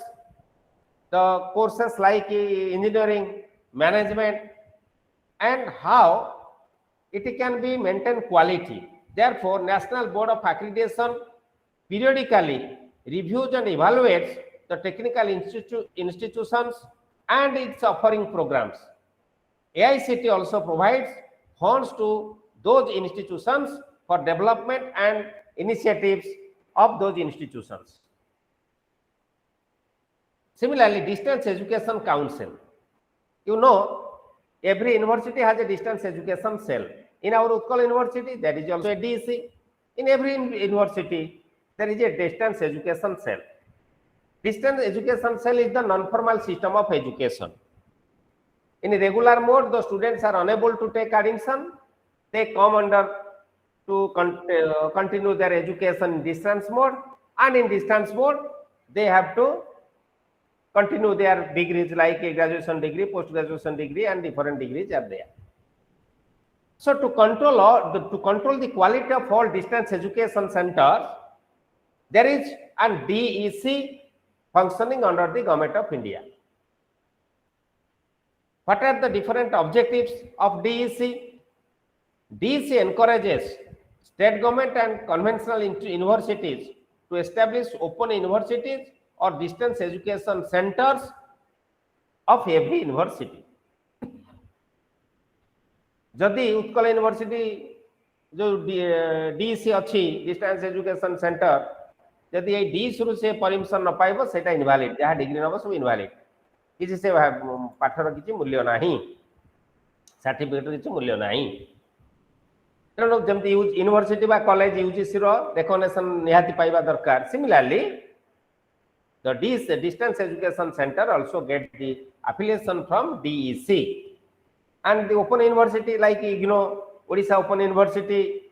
the courses like engineering, management, and how it can be maintain quality. Therefore, National Board of Accreditation periodically reviews and evaluates the technical institutions and its offering programs. AICT also provides funds to those institutions for development and initiatives of those institutions. Similarly, Distance Education Council. You know, every university has a distance education cell. In our Utkal University, there is also a DEC. In every university, there is a distance education cell. Distance education cell is the non-formal system of education. In a regular mode, the students are unable to take admission. They come under to continue their education in distance mode, and in distance mode, they have to continue their degrees like a graduation degree, post-graduation degree, and different degrees are there. So to control the quality of all distance education centers, there is an DEC functioning under the Government of India. What are the different objectives of DEC? DEC encourages state government and conventional universities to establish open universities or distance education centers of every university. जदि Utkal university जो DC अच्छी distance education centre जदि ये DC रु से permission न पाइबो सेटा invalid जहाँ डिग्री नबो सब इनवैलिड किसी से पाठर किसी मूल्य नहीं सर्टिफिकेट किसी मूल्य नहीं तेणु जमती यूनिवर्सिटी बा कॉलेज यूजीसी रो रिकॉग्निशन निहाती पाइबा दरकार. Similarly, the distance education center also get the affiliation from DEC. And the open university like Odisha Open University,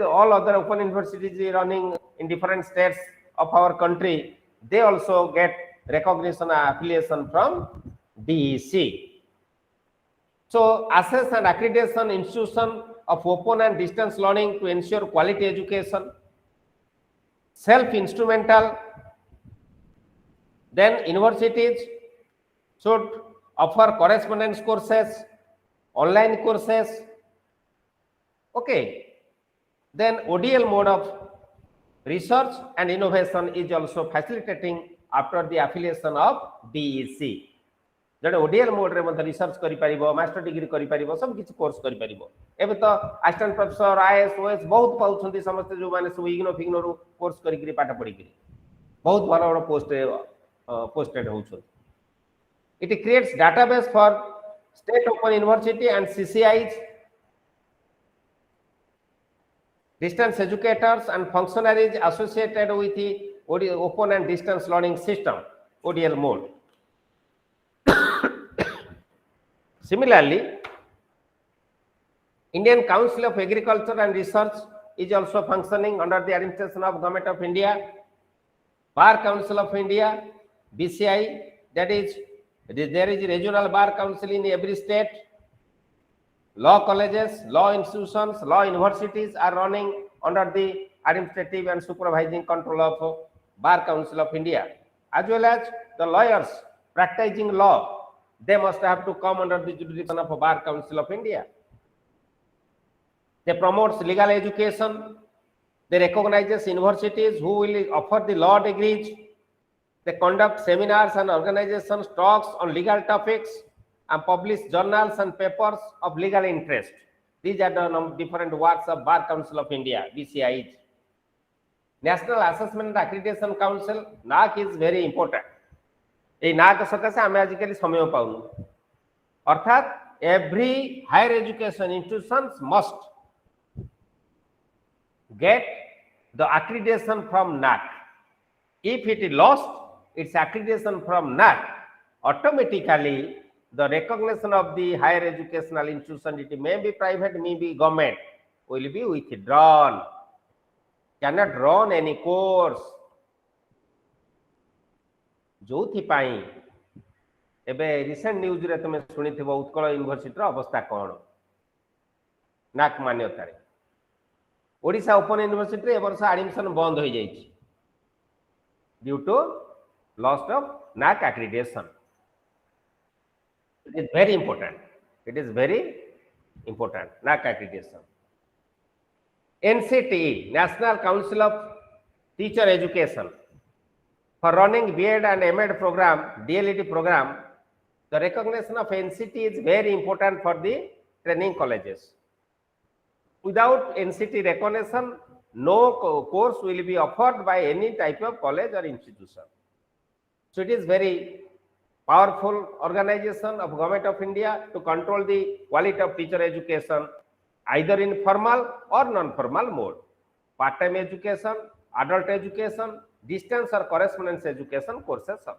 all other open universities running in different states of our country, they also get recognition and affiliation from DEC. So assess and accreditation institution of open and distance learning to ensure quality education. Self-instrumental. Then universities should offer correspondence courses, online courses. Okay. Then ODL mode of research and innovation is also facilitating after the affiliation of DEC. That ODL mode रे मतलब research करी परिबो, master degree करी परिबो, सब किसी course करी परिबो. एबे तो assistant professor, IAS, OS बहुत पाउछन्ती समस्त जो माने सब इग्नो फिग्नो रो course करी करी पाठ पढ़ी करी बहुत बड़ा बड़ा posted होछन. It creates database for state open university and CCIs, distance educators and functionaries associated with the open and distance learning system, ODL mode. Similarly, Indian Council of Agriculture and Research is also functioning under the administration of Government of India. Bar Council of India, BCI, that is, there is regional bar council in every state. Law colleges, law institutions, law universities are running under the administrative and supervising control of Bar Council of India, as well as the lawyers practicing law. They must have to come under the jurisdiction of Bar Council of India. They promote legal education. They recognize universities who will offer the law degrees. They conduct seminars and organizations talks on legal topics and publish journals and papers of legal interest. These are the different works of Bar Council of India, BCI. National Assessment and Accreditation Council, NAC is very important. এই নাক সকাশে আমি আজকাল সময় পাউনু অর্থাৎ every higher education institutions must get the accreditation from NAC. If it is lost its accreditation from NAC, automatically the recognition of the higher educational institution, it may be private, may be government, will be withdrawn. Cannot run any course. जोथिपाई एबे recent news रे तुम सुनिथिबो Utkal university अवस्था कोन नाक मान्यता रे Odisha open university A वर्ष admission बंद हो जाई due to loss of NAC accreditation. It is very important. It is very important, NAC accreditation. NCTE, National Council of Teacher Education, for running B.Ed and M.Ed program, DLED program, the recognition of NCT is very important for the training colleges. Without NCT recognition, no course will be offered by any type of college or institution. So it is very powerful organization of Government of India to control the quality of teacher education, either in formal or non-formal mode, part-time education, adult education, distance or correspondence education courses also.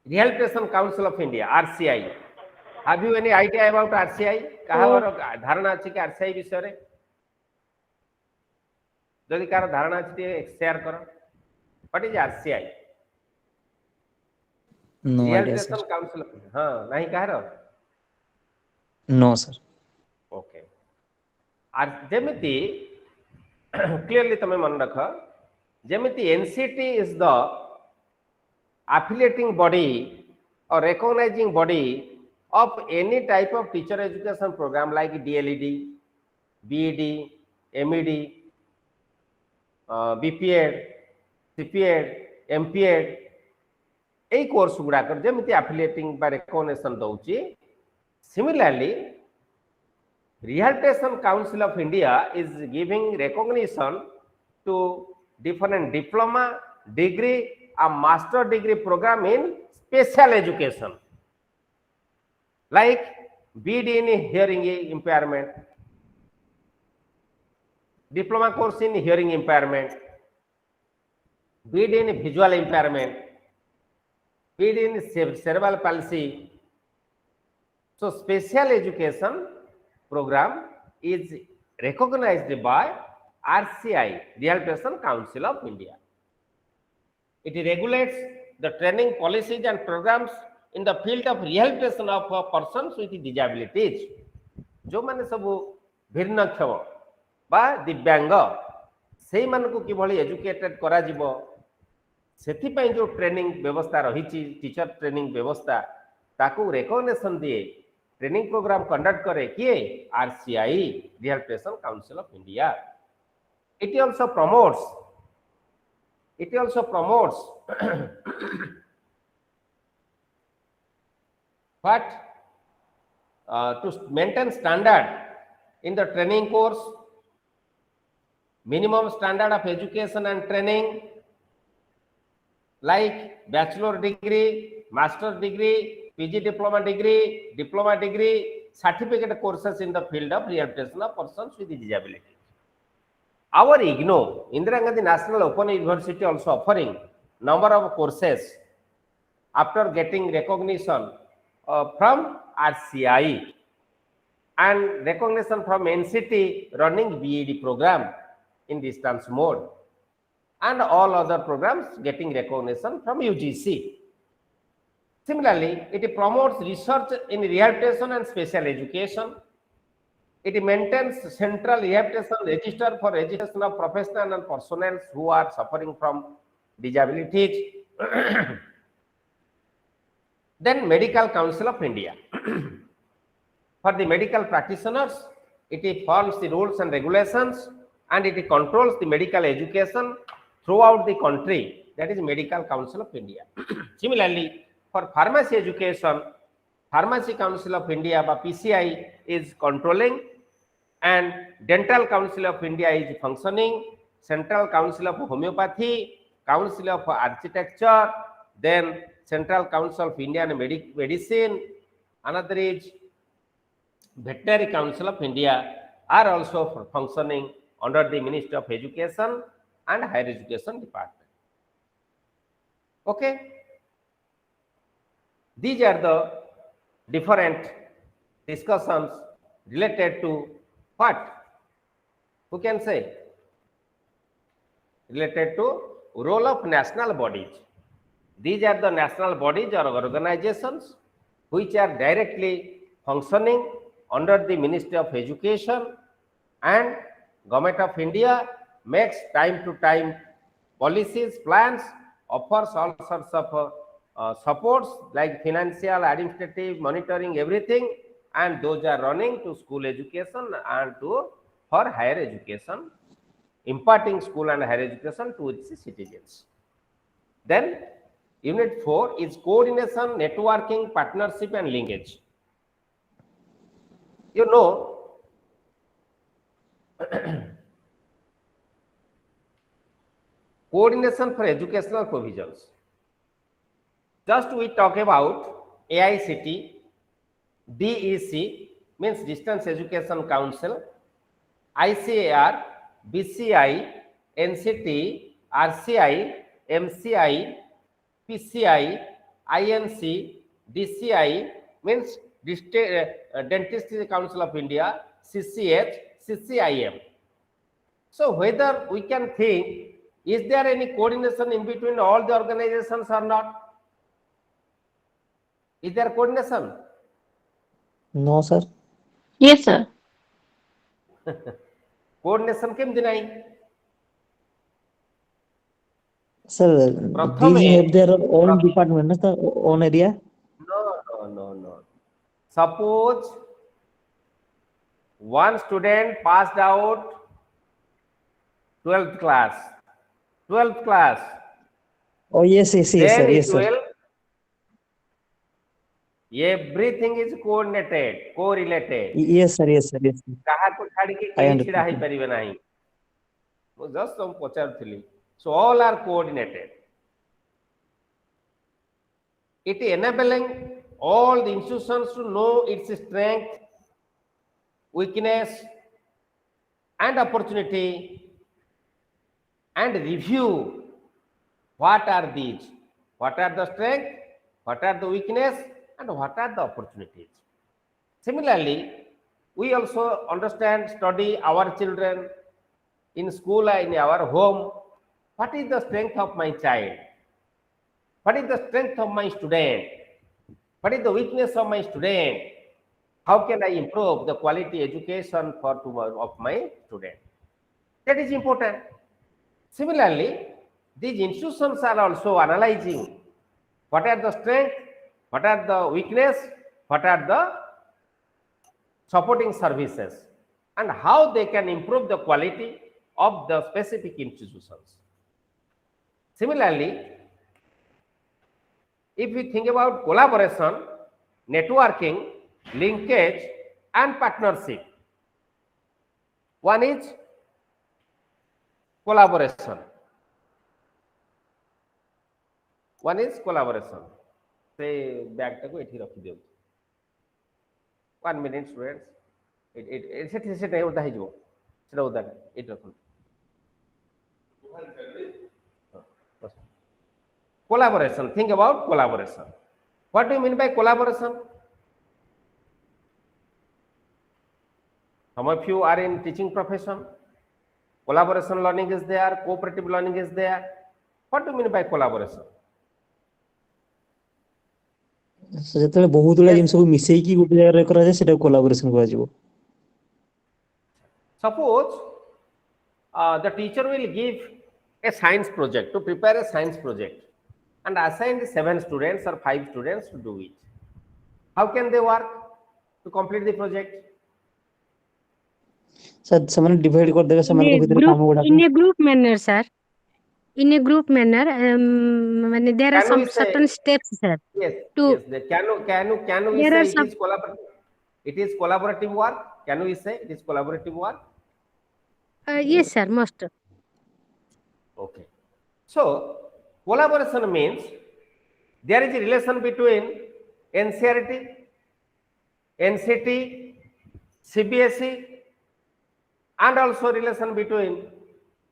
Rehabilitation Council of India, RCI. Have you any idea about RCI? Kahavar dharana achi ki RCI bisare? Jodi kar dharana achi share karo. What is RCI? No idea, sir. Rehabilitation Council of India. हाँ नहीं कह रहा. No, sir. Okay. और जेमिति clearly तमें मन रखा. जेमिति NCT is the affiliating body or recognizing body of any type of teacher education program like DLED, BED, MED, BPEd, CPEd, MPEd, এই course গুড়াকর যেমিতি affiliating বা recognition দଉଛି. Similarly, Rehabilitation Council of India is giving recognition to different diploma, degree, a master degree program in special education, like BEd in hearing impairment, diploma course in hearing impairment, BEd in visual impairment, BEd in cerebral palsy. So special education program is recognized by RCI, Rehabilitation Council of India. It regulates the training policies and programs in the field of rehabilitation of persons with disabilities. जो माने सब भिन्नक्षम बा दिव्यांग से मानकु किभली educated करा जिवो सेथि पई जो ट्रेनिंग व्यवस्था रही टीचर ट्रेनिंग व्यवस्था ताकू रिकॉग्निशन दिए ट्रेनिंग प्रोग्राम कंडक्ट करे किए RCI, Rehabilitation Council of India. It also promotes what to maintain standard in the training course, minimum standard of education and training like bachelor degree, master degree, PG diploma degree, certificate courses in the field of rehabilitation of persons with disability. Our IGNOU, Indira Gandhi National Open University, also offering number of courses after getting recognition from RCI and recognition from NCT running BEd program in distance mode, and all other programs getting recognition from UGC. Similarly, it promotes research in rehabilitation and special education. It maintains central rehabilitation register for registration of professionals and personnel who are suffering from disabilities. Then Medical Council of India. For the medical practitioners, it forms the rules and regulations and it controls the medical education throughout the country. That is Medical Council of India. Similarly, for pharmacy education, Pharmacy Council of India by PCI is controlling, and Dental Council of India is functioning, Central Council of Homeopathy, Council of Architecture, then Central Council of Indian Medicine, another is Veterinary Council of India, are also functioning under the Ministry of Education and Higher Education Department. Okay. These are the different discussions related to what? Who can say? Related to role of national bodies. These are the national bodies or organizations which are directly functioning under the Ministry of Education, and Government of India makes time to time policies, plans, offers all sorts of supports like financial, administrative, monitoring, everything, and those are running to school education and for higher education, imparting school and higher education to its citizens. Then unit 4 is coordination, networking, partnership and linkage. You know, coordination for educational provisions. Just we talk about AICT, DEC means Distance Education Council, ICAR, BCI, NCT, RCI, MCI, PCI, INC, DCI means Dentist Council of India, CCH, CCIM. So whether we can think, is there any coordination in between all the organizations or not? Is there coordination? No, sir. Yes, sir. Coordination came दिनाई? Sir, प्रथमे these have their own department, na, sir, own area. No. Suppose one student passed out 12th class. Oh, yes, sir, Then it yes, sir. will, everything is coordinated, correlated. Yes, sir, yes, sir. କାହାକୁ ଛାଡ଼ିକି I କେହି understand. ଛିଡ଼ା ହେଇପାରିବେ ନାହିଁ। ମୁଁ just ତମକୁ ପଚାରୁଥିଲି। So all are coordinated. It enabling all the institutions to know its strength, weakness, and opportunity, and review what are these, what are the strength, what are the weakness, and what are the opportunities. Similarly, we also understand, study our children in school and in our home. What is the strength of my child? What is the strength of my student? What is the weakness of my student? How can I improve the quality education of my student? That is important. Similarly, these institutions are also analyzing what are the strengths, what are the weakness, what are the supporting services, and how they can improve the quality of the specific institutions. Similarly, if we think about collaboration, networking, linkage, and partnership, one is collaboration. Say bag taku ethi rakhi diyo. 1 minute, students. It uda hi jibo. Seta uda it rakhun. Collaboration. Think about collaboration. What do you mean by collaboration? Some of you are in teaching profession. Collaboration learning is there. Cooperative learning is there. What do you mean by collaboration? ଯେତେବେଳେ ବହୁତ ଗୁଡା ଜିନିଷକୁ ମିଶେଇକି ଗୋଟେ ଜାଗାରେ କରାଯାଏ ସେଟା କୋଲାବୋରେସନ କୁହାଯିବ। Suppose the teacher will give a science project, to prepare a science project, and assign 7 students or 5 students to do it. How can they work to complete the project? Sir, ସେମାନେ ଡିଭାଇଡ କରିଦେବେ ସେମାନଙ୍କ ଭିତରେ କାମ ଗୁଡାକୁ। In a group manner, sir. In a group manner, there are Can some we say- certain steps, sir. Yes. To- Yes. Can we There say are it some- is collaborative? It is collaborative work. Can we say it is collaborative work? Yes, sir, must. Okay. So collaboration means there is a relation between NCERT, NCT, CBSE, and also relation between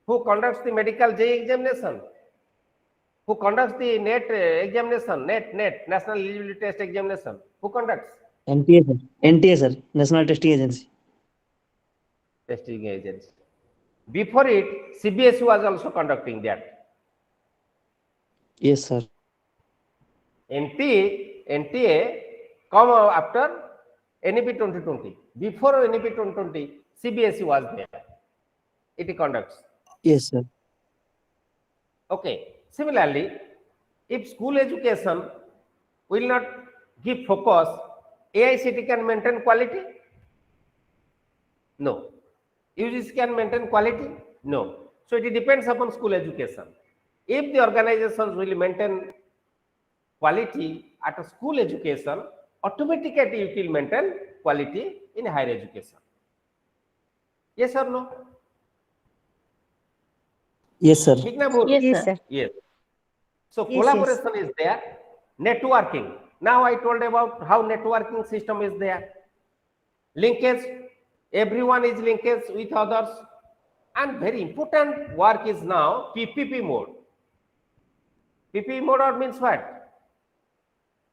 who conducts the medical JEE examination, who conducts the NET examination, NET National Eligibility Test Examination, who conducts? NTA sir, National Testing Agency. Testing agency. Before it, CBSE was also conducting that. Yes sir. NTA come after NEP 2020. Before NEP 2020, CBSE was there. It conducts. Yes sir. Okay. Similarly, if school education will not give focus, AICT can maintain quality? No. UGC can maintain quality? No. So it depends upon school education. If the organizations will maintain quality at a school education, automatically it will maintain quality in higher education. Yes or no? Yes, sir. ठीक ना बोल? Yes, Yes, sir. sir. Yes. So Yes, collaboration is there, networking. Now I told about how networking system is there. Linkage, everyone is linkage with others. And very important work is now PPP mode. PPP mode means what?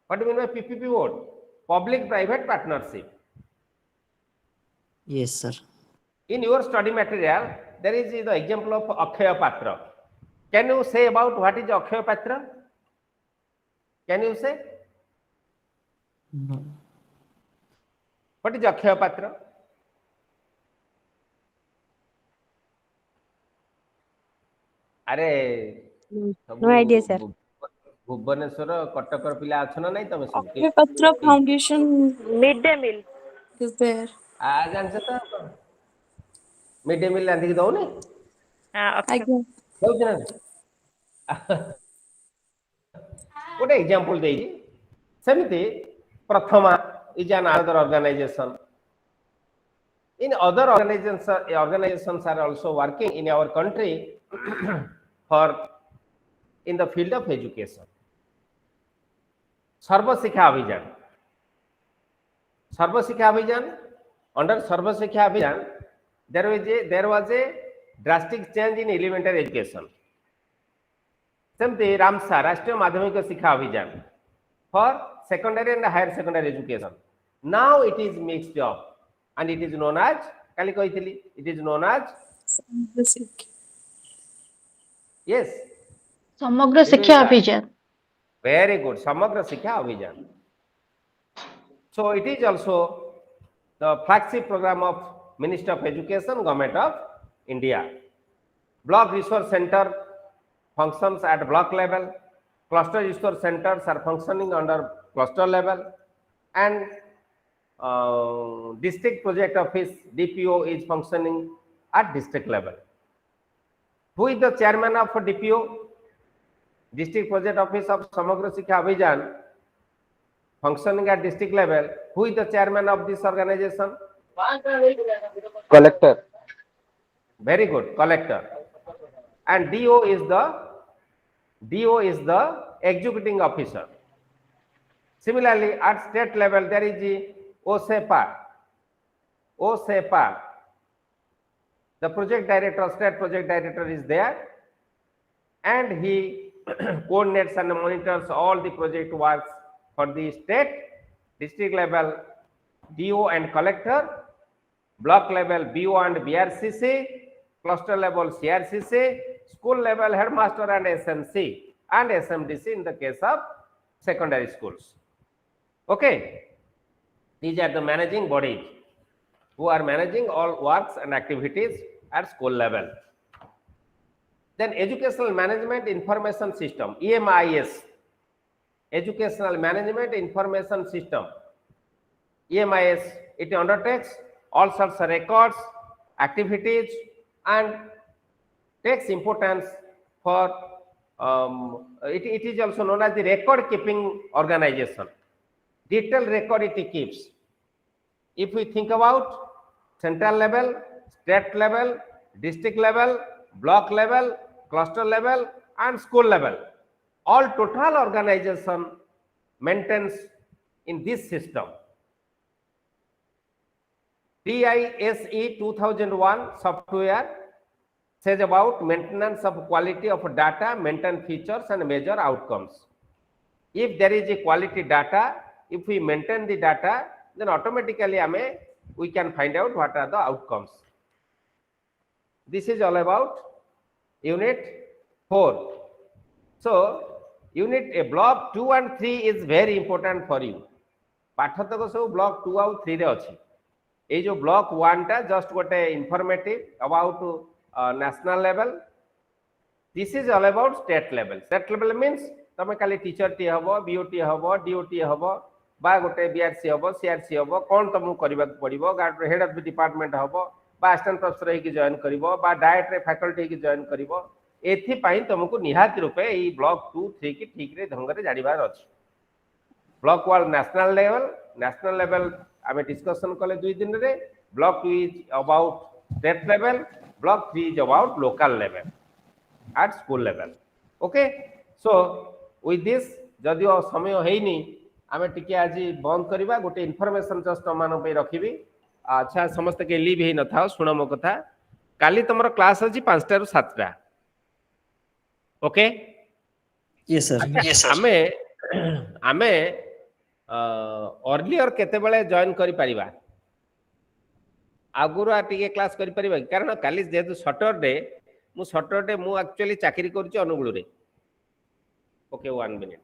What do you mean by PPP mode? Public-private partnership. Yes, sir. In your study material, there is the example of Akshaya Patra. Can you say about what is Akshaya Patra? Can you say? No. What is Akshaya Patra? अरे No idea, sir. Bhubaneswar कटकर पिला अछ ना नहीं तमे सब Akshaya Patra Foundation Midday meal. is there. आ जानछ त mid day meal रांधि दउनी Aଜ୍ଞା. दउछ ना गोटे एग्जांपल देई सेमिति प्रथमा is another organisation in other organizations are also working in our country for in the field of education. Sarva Shikha Abhijan, under Sarva Shikha Abhijan, there was a drastic change in elementary education. Semti Ramsa, Rashtriya Madhyamika Shikha Abhijan, for secondary and higher secondary education. Now it is mixed up. And it is known as it is known as yes Samagra Shiksha Abhijan. very good Samagra Shiksha Abhijan. So it is also the flagship program of Ministry of Education, Government of India. Block resource center functions at block level, cluster resource centers are functioning under cluster level, and district project office DPO is functioning at district level. Who is the chairman of DPO? District project office of Samagra Shiksha Abhijan, functioning at district level. Who is the chairman of this organization? Collector. Very good, collector. And DO is the executing officer. Similarly, at state level there is the OSEPA, the project director, state project director is there, and he coordinates and monitors all the project works for the state, district level DO and collector, block level BO and BRCC, cluster level CRCC, school level headmaster and SMC, and SMDC in the case of secondary schools. Okay. These are the managing bodies who are managing all works and activities at school level. Then Educational Management Information System, EMIS, Educational Management Information System, EMIS, it undertakes all sorts of records, activities, and takes importance for, it is also known as the record keeping organization. Detailed record it keeps. If we think about central level, state level, district level, block level, cluster level, and school level, all total organization maintains in this system. DISE 2001 software says about maintenance of quality of data, maintain features and measure outcomes. If there is a quality data, if we maintain the data, then automatically we can find out what are the outcomes. This is all about unit 4. So unit block 2 and 3 is very important for you. पाठ तक सब block 2 और 3 रे अछि. ए जो block 1 टा just गोटे informative about national level, This is all about state level. State level means तमे खाली टीचर टी हबो, बीओटी हबो, डीओटी हबो बा गोटे बीआरसी हबो, सीआरसी हबो, कोन तुमको करबा पड़िबो, हेड ऑफ द डिपार्टमेंट हबो बा असिस्टेंट प्रोफेसर हे जॉइन करिवो बा डायरेक्ट रे फैकल्टी हे जॉइन करिवो। एथि पई तुमको निहाती रूपे ई ब्लॉक 2 3 की ठीक रे ढंग रे जानिबार अछि। ब्लॉक 1 नेशनल लेवल आमे डिस्कशन कले 2 दिन रे। Block 2 is about state level, block 3 is about local level at school level. Okay, so with this जदि समय हेनी आमे टिके आज बंद करबा। गोटे इन्फॉर्मेशन जस्ट मान पे रखिबी। अच्छा समस्त के लीव हे न था, सुन मो कथा। काली तमरो क्लास अछि 5टा रु 7टा। Okay Yes, sir. आमे अर्लियर केते बेले जॉइन करि परिबा? आगुरा टिके क्लास करि परिबा कारण काली जेतु सैटरडे मु एक्चुअली चाकरी करूची अनुगुल रे। Okay 1 minute.